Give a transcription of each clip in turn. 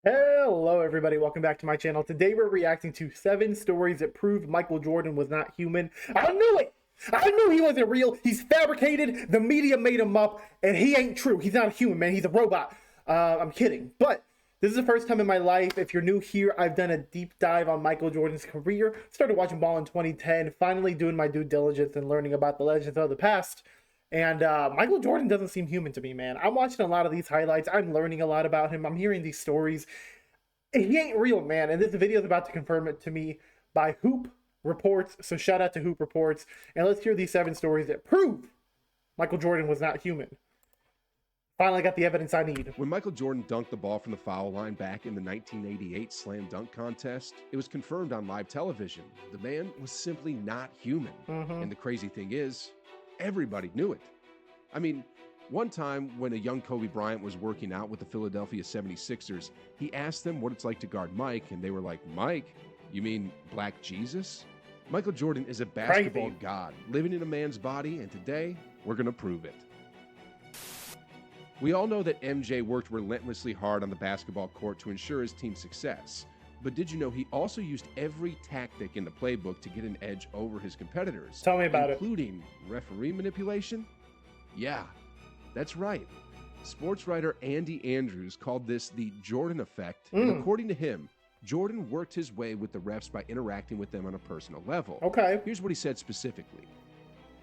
Hello everybody, welcome back to my channel. Today we're reacting to 7 stories that prove Michael Jordan was not human. I knew it! I knew he wasn't real. He's fabricated, the media made him up, and he ain't true. He's not a human, man. He's a robot. I'm kidding. But this is the first time in my life, if you're new here, I've done a deep dive on Michael Jordan's career. Started watching ball in 2010, finally doing my due diligence and learning about the legends of the past. And Michael Jordan doesn't seem human to me, man. I'm watching a lot of these highlights. I'm learning a lot about him. I'm hearing these stories. He ain't real, man. And this video is about to confirm it to me by Hoop Reports. So shout out to Hoop Reports. And let's hear these 7 stories that prove Michael Jordan was not human. Finally got the evidence I need. When Michael Jordan dunked the ball from the foul line back in the 1988 slam dunk contest, it was confirmed on live television. The man was simply not human. And the crazy thing is, everybody knew it. I mean, one time when a young Kobe Bryant was working out with the Philadelphia 76ers, he asked them what it's like to guard Mike, and they were like, "Mike? You mean Black Jesus?" Michael Jordan is a basketball god, living in a man's body, and today, we're gonna prove it. We all know that MJ worked relentlessly hard on the basketball court to ensure his team's success. But did you know he also used every tactic in the playbook to get an edge over his competitors? Tell me about it. Including referee manipulation? Yeah, that's right. Sports writer Andy Andrews called this the Jordan effect. And according to him, Jordan worked his way with the refs by interacting with them on a personal level. Okay. Here's what he said specifically.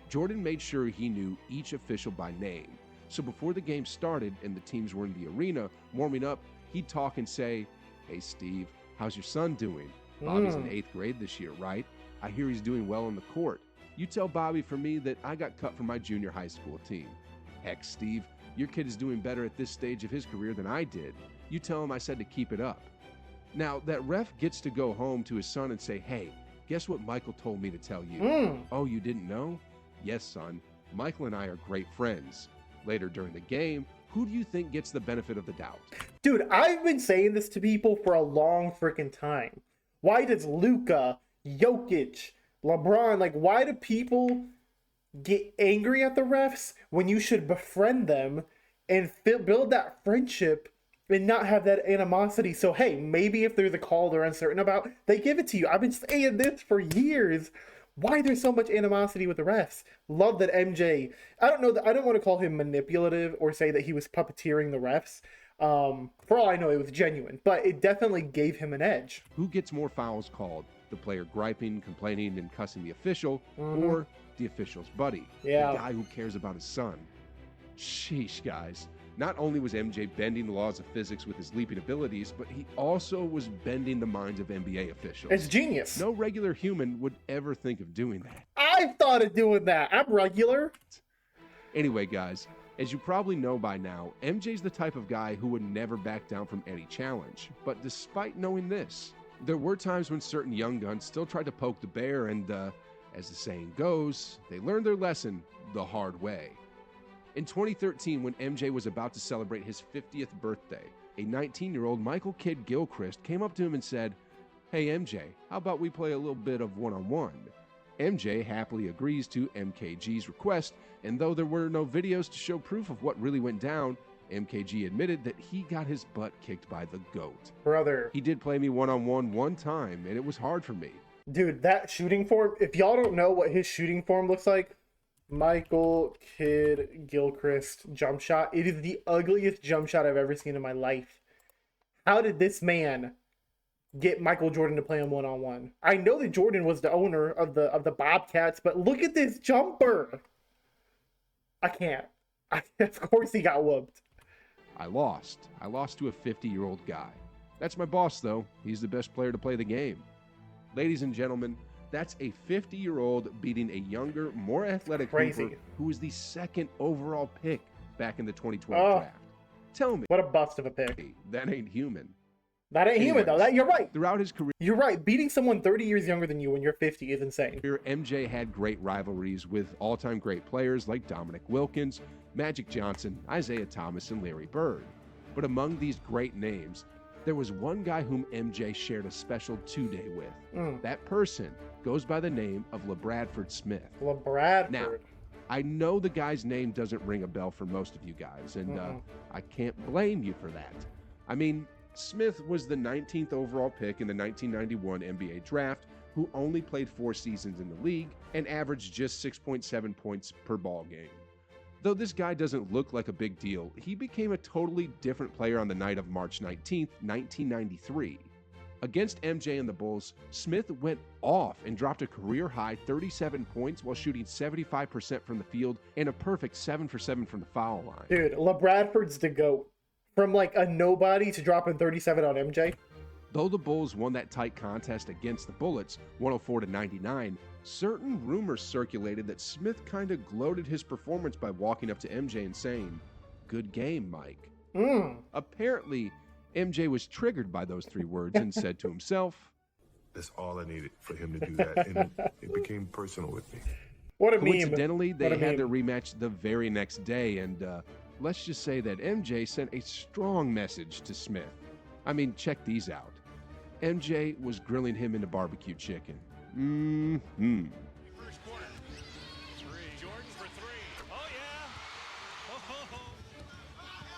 Jordan made sure he knew each official by name. So before the game started and the teams were in the arena warming up, he'd talk and say, "Hey, Steve, how's your son doing? Bobby's in 8th grade this year, right? I hear he's doing well on the court. You tell Bobby for me that I got cut from my junior high school team. Heck, Steve, your kid is doing better at this stage of his career than I did. You tell him I said to keep it up." Now, that ref gets to go home to his son and say, "Hey, guess what Michael told me to tell you?" "Oh, you didn't know?" "Yes, son. Michael and I are great friends." Later during the game, who do you think gets the benefit of the doubt? Dude, I've been saying this to people for a long freaking time. Why does Luka, Jokic, LeBron, like, why do people get angry at the refs when you should befriend them and build that friendship and not have that animosity? So, hey, maybe if there's a call they're uncertain about, they give it to you. I've been saying this for years. Why there's so much animosity with the refs? Love that MJ, I don't know, I don't want to call him manipulative or say that he was puppeteering the refs. For all I know, it was genuine, but it definitely gave him an edge. Who gets more fouls called? The player griping, complaining, and cussing the official, or the official's buddy? Yeah. The guy who cares about his son. Sheesh, guys. Not only was MJ bending the laws of physics with his leaping abilities, but he also was bending the minds of NBA officials. It's genius. No regular human would ever think of doing that. I've thought of doing that. I'm regular. Anyway, guys, as you probably know by now, MJ's the type of guy who would never back down from any challenge. But despite knowing this, there were times when certain young guns still tried to poke the bear and, as the saying goes, they learned their lesson the hard way. In 2013, when MJ was about to celebrate his 50th birthday, a 19-year-old Michael Kidd Gilchrist came up to him and said, "Hey MJ, how about we play a little bit of one-on-one?" MJ happily agrees to MKG's request, and though there were no videos to show proof of what really went down, MKG admitted that he got his butt kicked by the GOAT. Brother. He did play me one-on-one one time, and it was hard for me. Dude, that shooting form, if y'all don't know what his shooting form looks like, Michael Kidd Gilchrist jump shot. It is the ugliest jump shot I've ever seen in my life. How did this man get Michael Jordan to play him one-on-one? I know that Jordan was the owner of the Bobcats, but look at this jumper. I can't. Of course he got whooped. I lost. I lost to a 50-year-old guy. That's my boss, though. He's the best player to play the game. Ladies and gentlemen, that's a 50-year-old beating a younger, more athletic Hooper who was the 2nd overall pick back in the 2012 draft. Tell me. What a bust of a pick. That ain't human. That ain't human, though. You're right. Throughout his career, you're right. Beating someone 30 years younger than you when you're 50 is insane. MJ had great rivalries with all-time great players like Dominic Wilkins, Magic Johnson, Isaiah Thomas, and Larry Bird. But among these great names, there was one guy whom MJ shared a special 2-day with. That person goes by the name of LeBradford Smith. LeBradford. Now, I know the guy's name doesn't ring a bell for most of you guys, and I can't blame you for that. I mean, Smith was the 19th overall pick in the 1991 NBA draft, who only played 4 seasons in the league and averaged just 6.7 points per ball game. Though this guy doesn't look like a big deal, he became a totally different player on the night of March 19th, 1993. Against MJ and the Bulls, Smith went off and dropped a career-high 37 points while shooting 75% from the field and a perfect 7 for 7 from the foul line. Dude, LeBradford's the GOAT. From like a nobody to dropping 37 on MJ. Though the Bulls won that tight contest against the Bullets, 104-99, certain rumors circulated that Smith kind of gloated his performance by walking up to MJ and saying, "Good game, Mike." Apparently, MJ was triggered by those 3 words and said to himself, "That's all I needed for him to do that." And it became personal with me. What a meme. Coincidentally, they had their rematch the very next day, and let's just say that MJ sent a strong message to Smith. I mean, check these out. MJ was grilling him into barbecue chicken. First quarter. 3. Jordan for 3. Oh, yeah.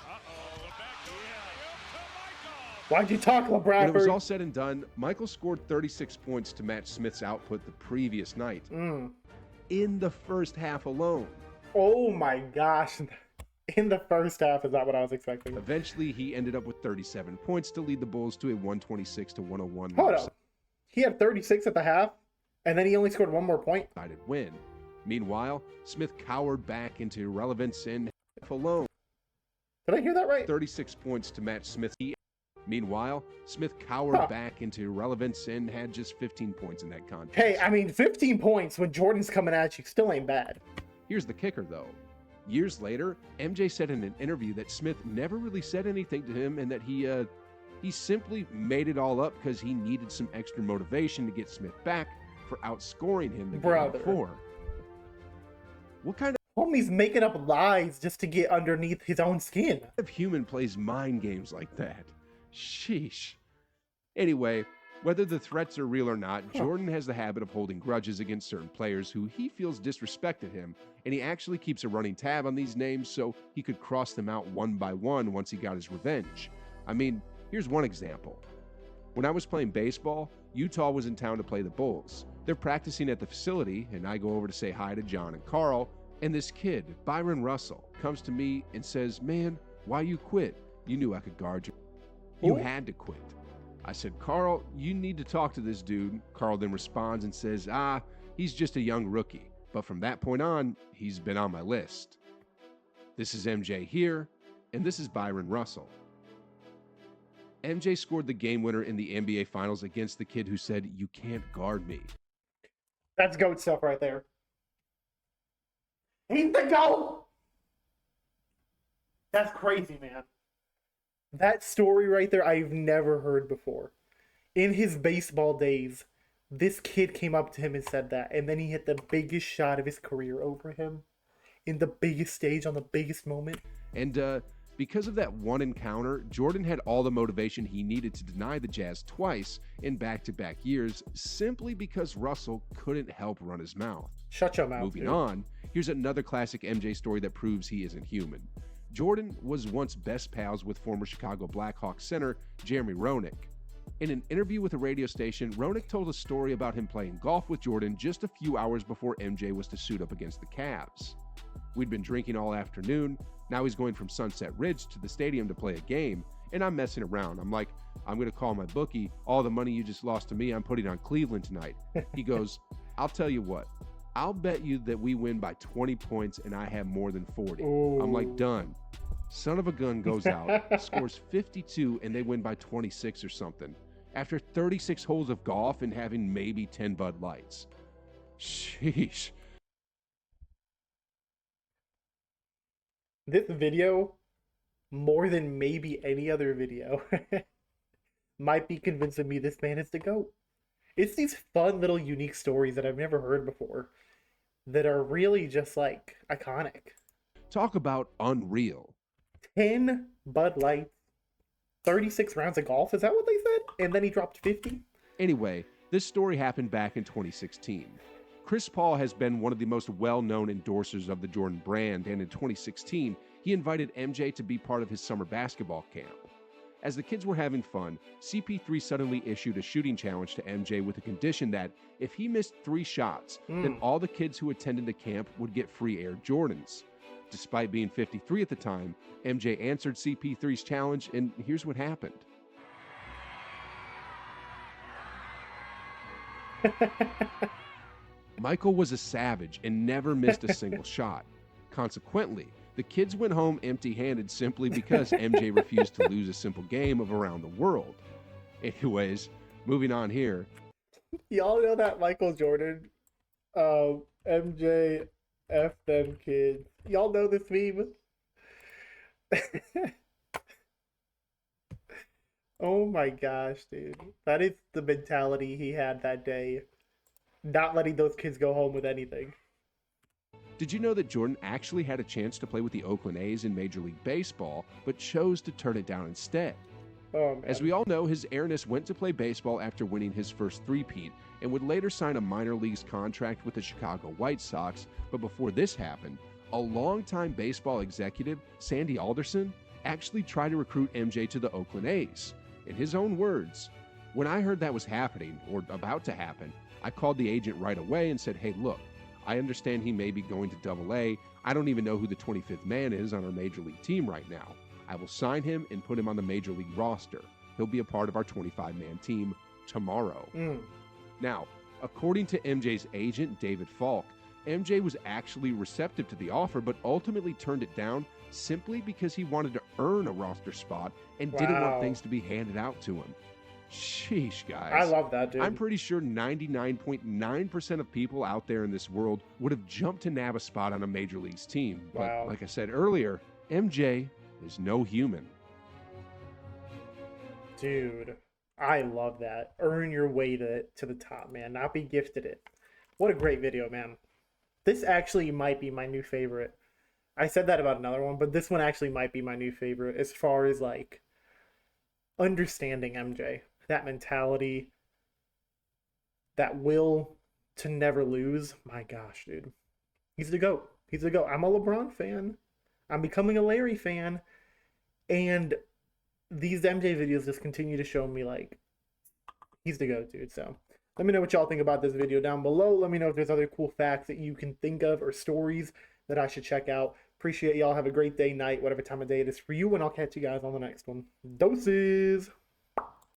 Uh-oh. The back to Michael. Why'd you talk, When it was LeBradford? all said and done, Michael scored 36 points to match Smith's output the previous night. In the first half alone. Oh my gosh. In the first half is not what I was expecting. Eventually, he ended up with 37 points to lead the Bulls to a 126-101 Hold up. He had 36 at the half, and then he only scored 1 more point. lopsided win. Meanwhile, Smith cowered back into irrelevance and half alone. Did I hear that right? 36 points to match Smith's. Meanwhile, Smith cowered back into irrelevance and had just 15 points in that contest. Hey, I mean, 15 points when Jordan's coming at you still ain't bad. Here's the kicker, though. Years later, MJ said in an interview that Smith never really said anything to him and that he simply made it all up because he needed some extra motivation to get Smith back for outscoring him the game before. What kind Homie's making up lies just to get underneath his own skin. of human plays mind games like that? Sheesh. Anyway, whether the threats are real or not, Jordan has the habit of holding grudges against certain players who he feels disrespected him, and he actually keeps a running tab on these names so he could cross them out one by one once he got his revenge. I mean, here's one example. When I was playing baseball, Utah was in town to play the Bulls. They're practicing at the facility, and I go over to say hi to John and Carl, and this kid, Byron Russell, comes to me and says, "Man, why you quit? You knew I could guard you. You had to quit." I said, "Carl, you need to talk to this dude." Carl then responds and says, he's just a young rookie. But from that point on, he's been on my list. This is MJ here, and this is Byron Russell. MJ scored the game winner in the NBA Finals against the kid who said, "You can't guard me." That's GOAT stuff right there. He's the GOAT! That's crazy, man. That story right there, I've never heard before. In his baseball days, this kid came up to him and said that, and then he hit the biggest shot of his career over him in the biggest stage on the biggest moment. And because of that one encounter, Jordan had all the motivation he needed to deny the Jazz twice in back-to-back years simply because Russell couldn't help run his mouth. Shut your mouth, Moving dude. on, here's another classic MJ story that proves he isn't human. Jordan was once best pals with former Chicago Blackhawks center Jeremy Roenick. In an interview with a radio station, Roenick told a story about him playing golf with Jordan just a few hours before MJ was to suit up against the Cavs. We'd been drinking all afternoon. Now he's going from Sunset Ridge to the stadium to play a game, and I'm messing around. I'm like, "I'm going to call my bookie. All the money you just lost to me, I'm putting on Cleveland tonight." He goes, "I'll tell you what. I'll bet you that we win by 20 points and I have more than 40. I'm like, "Done." Son of a gun goes out, scores 52, and they win by 26 or something. After 36 holes of golf and having maybe 10 Bud Lights. Sheesh. This video, more than maybe any other video, might be convincing me this man is the GOAT. It's these fun little unique stories that I've never heard before that are really just like iconic. Talk about unreal. 10 Bud Lights, 36 rounds of golf, is that what they said? And then he dropped 50? Anyway, this story happened back in 2016. Chris Paul has been one of the most well-known endorsers of the Jordan brand, and in 2016, he invited MJ to be part of his summer basketball camp. As the kids were having fun, CP3 suddenly issued a shooting challenge to MJ with a condition that if he missed 3 shots, then all the kids who attended the camp would get free Air Jordans. Despite being 53 at the time, MJ answered CP3's challenge, and here's what happened. Michael was a savage and never missed a single shot. Consequently, the kids went home empty-handed simply because MJ refused to lose a simple game of Around the World. Anyways, moving on here. Y'all know that Michael Jordan, MJ, F them kids. Y'all know this meme? Oh my gosh, dude. That is the mentality he had that day. Not letting those kids go home with anything. Did you know that Jordan actually had a chance to play with the Oakland A's in Major League Baseball, but chose to turn it down instead? Oh, man. As we all know, his airness went to play baseball after winning his first three-peat and would later sign a minor leagues contract with the Chicago White Sox. But before this happened, a longtime baseball executive, Sandy Alderson, actually tried to recruit MJ to the Oakland A's. In his own words, "When I heard that was happening, or about to happen, I called the agent right away and said, hey, look, I understand he may be going to Double-A. I don't even know who the 25th man is on our Major League team right now. I will sign him and put him on the Major League roster. He'll be a part of our 25-man team tomorrow." Now, according to MJ's agent, David Falk, MJ was actually receptive to the offer, but ultimately turned it down simply because he wanted to earn a roster spot and didn't want things to be handed out to him. Sheesh, guys. I love that, dude. I'm pretty sure 99.9% of people out there in this world would have jumped to nab a spot on a Major Leagues team. But like I said earlier, MJ is no human. Dude, I love that. Earn your way to the top, man. Not be gifted it. What a great video, man. This actually might be my new favorite. I said that about another one, but this one actually might be my new favorite as far as, like, understanding MJ. That mentality, that will to never lose. My gosh, dude. He's the GOAT. He's the GOAT. I'm a LeBron fan. I'm becoming a Larry fan. And these MJ videos just continue to show me, like, he's the GOAT, dude. So let me know what y'all think about this video down below. Let me know if there's other cool facts that you can think of or stories that I should check out. Appreciate y'all. Have a great day, night, whatever time of day it is for you. And I'll catch you guys on the next one. Doses!